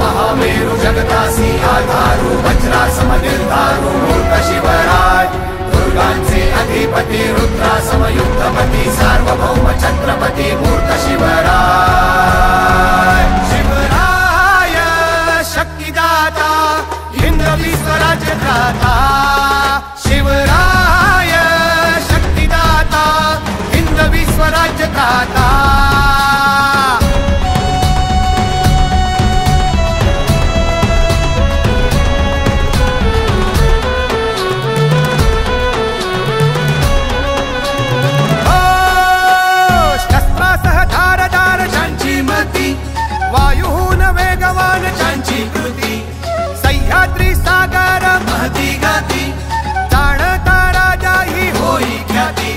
महामेरु जगतासी आधारू वज्रासम निर्धारू मूर्त शिवराय दुर्गांचे अधिपती रुद्रासम युद्धपती सार्वभौम छत्रपती मूर्त शिवराय शिवराय शक्तिदाता हिंदवी स्वराज्य त्राता शिवराय शक्तिदाता हिंदवी स्वराज्य त्राता वायुहून वेगवान चांची कृती सह्याद्री सागर महती गाती जाणता राजा ही होई ख्याती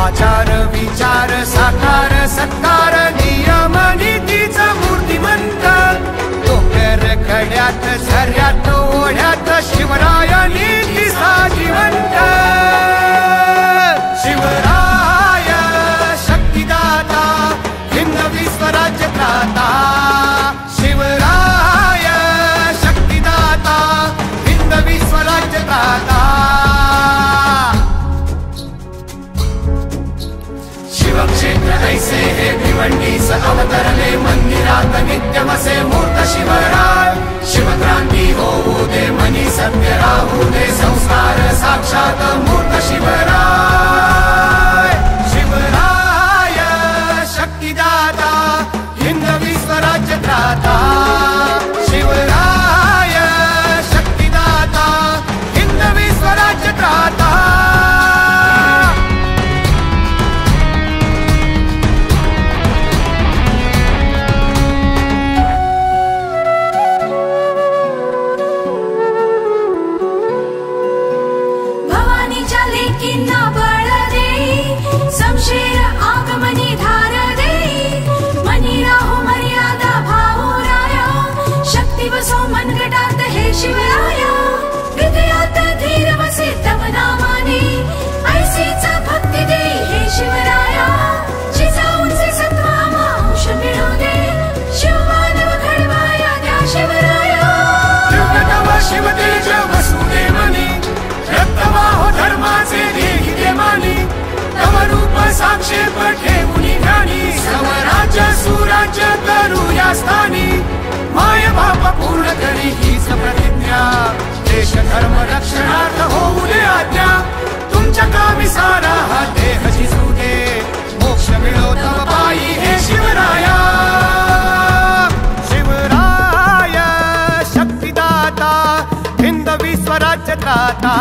आचार विचार साकार सत्कार नियम नीतीचा मूर्तिमंत डोक्यार कड्यात झऱ्यात ओढ्यात शिवराय नीती साजिवंत शिवराय शक्तिदाता हिंदवी स्वराज्य त्राता शिवराय शक्तिदाता हिंदवी स्वराज्य त्राता शिवक्षेत्र ऐसे हे भिवंडीस अवतरले मंदिरात नित्यमसे मूर्त शिवराय शिवक्रांती होऊ दे मनी सत्य राहू दे संस्कार साक्षात मूर्त शिवराय शिवराय शक्तिदाता हिंदवी स्वराज्य त्राता शिवराय शक्तिदाता हिंदवी स्वराज्य त्राता भवानीच्या लेकींना बळ दे समशेर आगमनी धार दे मनी राहो मर्यादा भाऊराया शक्ती बसो मनगटात हे शिवराया हृदयात धीर बसे तव नामाने ऐसीच भक्ती दे हे शिवराया जिजाऊंचे सत्वामा अंश मिळू दे शिवमानव घडवाया द्या शिवराया दिव्यतम शिवतेज वसू दे मनी रक्तवाहो धर्माचे देही दे मानी तव रूप साक्षेप ठेवूनी ध्यानी स्वराज्य सुराज्य करूया स्थानी माय बाप पूर्ण करी हीच प्रतिज्ञा देश धर्म रक्षणार्थ होऊ दे आज्ञा तुमच्या कामी सारा हा देह जिजू दे मोक्ष मिळो तव पायी हे शिवराया शिवराय शक्तिदाता हिंदवी स्वराज्य त्राता